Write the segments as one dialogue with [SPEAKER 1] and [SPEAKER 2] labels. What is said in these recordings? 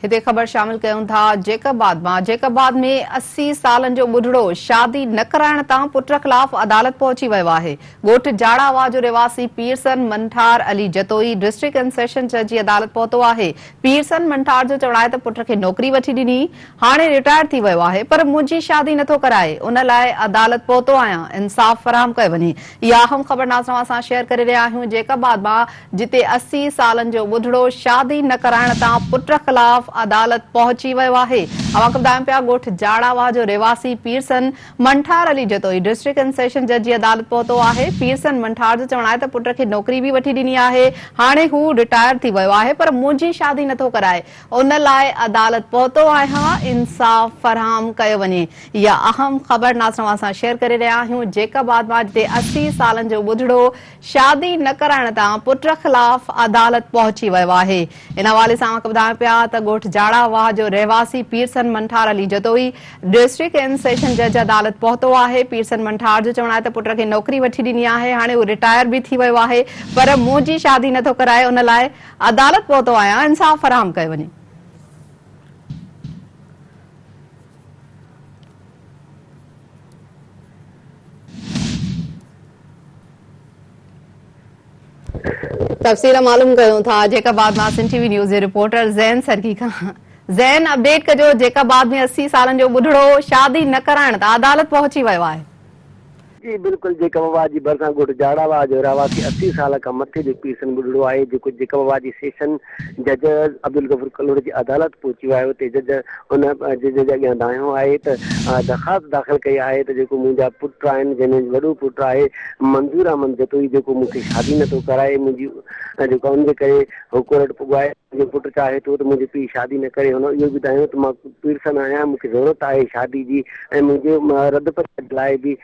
[SPEAKER 1] हिते ख़बर शामिल कयूं था जैकबाद में 80 सालन जो बुढ़ड़ो शादी न कराइण तां पुट ख़िलाफ़ अदालत पहुची वियो आहे। ॻोठ जाड़ावा जो रिवासी Pirsan Manthar Ali Jatoi district and session जज जी अदालत पहुतो आहे। पीरसन मंठार जो चवणु आहे त पुट खे नौकरी वठी ॾिनी, हाणे रिटायर थी वियो आहे, पर मुंहिंजी शादी नथो कराए, उन लाइ अदालत पहुतो आहियां, इंसाफ़ फराहम कयो वञे। इहा अहम ख़बर नाज़रीन सां शेयर करे रहिया आहियूं। जैकबाद मां जिते 80 सालन जो बुढ़ड़ो शादी न कराइण तां पुट ख़िलाफ़ अदालत पहुची वियो आहे। अवां ॿुधायूं पिया ॻोठ जाड़ावा जो रिवासी Pirsan Manthar Ali Jatoi district and session जज जी अदालत पहुतो आहे। पीरसन मंठार जो चवणु आहे त पुट खे नौकरी बि वठी ॾिनी आहे, हाणे हू रिटायर थी वियो आहे, पर मुंहिंजी शादी नथो कराए, उन लाइ अदालत पहुतो आहियां, इंसाफ़ फराहम कयो वञे। इहा अहम ख़बर नाज़रीन सां शेयर करे रहिया आहियूं। जैकबाद मां जिते 80 सालन जो बुढ़ड़ो शादी न कराइण तां पुट ख़िलाफ़ अदालत पहुची वियो आहे। इन हवाले सां ॿुधायूं पिया त ॻोठ जाड़ावा जो रहवासी Pirsan Manthar Ali Jatoi district and session जज अदालत पहुतो आहे। पीरसन मंठार जो चवणु आहे त पुट खे नौकरी वठी ॾिनी आहे, हाणे हू रिटायर बि थी वियो आहे, पर मुंहिंजी शादी नथो कराए, उन लाइ अदालत पहुतो आहियां, इंसाफ़ फराहम कयो वञे। तफ़सील मालूम कयूं था जैकबाद मां सिंध टीवी न्यूज़ जे रिपोर्टर ज़ैन सरकी खां। ज़ैन, अपडेट कजो, जैकबाद में 80 सालन जो बुढ़ड़ो शादी न कराइण तां अदालत पहुची वियो आहे।
[SPEAKER 2] जी बिल्कुल, जैकबाद जी भरिसां ॻोठ जाड़ावा जो रहवासी 80 साल खां मथे जो पीरसन बुढ़ड़ो आहे, जेको जैकबाद जी सेशन जज अब्दुल गफूर कलोड़ जी अदालत पहुची वियो आहे। उते जज उन जज जे अॻियां दायो आहे त दरख़्वास्त दाख़िल कई आहे त जेको मुंहिंजा पुट आहिनि, जंहिंमें वॾो पुटु आहे मंज़ूर अहमद जतोई, जेको मूंखे शादी नथो कराए, मुंहिंजी जेको उनजे करे हू कोर्ट पुॻाए, मुंहिंजो पुटु चाहे थो त मुंहिंजी पीउ शादी न करे। हुन इहो ॿुधायो त मां पीरसन आहियां, मूंखे ज़रूरत आहे शादी जी, ऐं मुंहिंजे रद पसंदि लाइ बि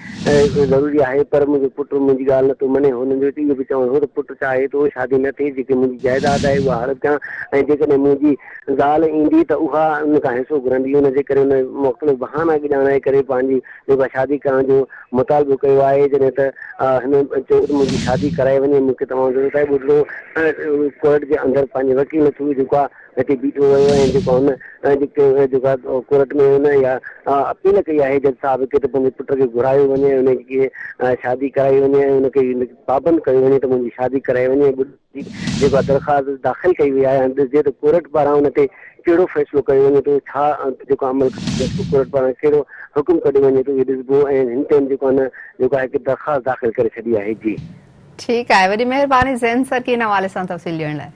[SPEAKER 2] ज़रूरी आहे, पर मुंहिंजो पुटु मुंहिंजी ॻाल्हि नथो मञे। हुननि जो इहो बि चवणु हो त पुटु चाहे थो शादी न थिए, जेके मुंहिंजी जाइदाद आहे उहा हड़प कयां, ऐं जेकॾहिं मुंहिंजी ॻाल्हि ईंदी त उहा उन खां हिसो घुरंदी। हुनजे करे हुन मुख़्तलिफ़ बहाना ॼाणाए करे पंहिंजी जेका शादी करण जो मुतालबो कयो आहे। जॾहिं त हिन चयो त मुंहिंजी शादी कराए वञे, मूंखे तमामु ज़रूरत आहे। बुढ़ड़ो कोर्ट जे अंदरि पंहिंजे वकील थ्रू जेको आहे हिते बीठो वियो, ऐं जेको हुन जेका कोर्ट में हुन इहा अपील कई आहे जज साहिब खे त पंहिंजे पुट खे घुरायो वञे, हुनखे शादी कराई वञे, ऐं हुनखे पाबंद कयो वञे त मुंहिंजी शादी कराए वञे। जेका दरख़्वास्त दाख़िल कई वई आहे, ॾिसजे त कोर्ट पारां हुन ते कहिड़ो फ़ैसिलो कयो वञे थो, छा जेको अमल कोर्ट पारां कहिड़ो हुकुम कढियो वञे थो, इहो ॾिसबो। ऐं हिन टाइम जेको आहे जेको आहे हिकु दरख़्वास्त दाख़िल करे छॾी आहे। जी
[SPEAKER 1] ठीकु आहे, वॾी महिरबानी ज़ैन सर की इन हवाले सां तफ़सील ॾियण लाइ।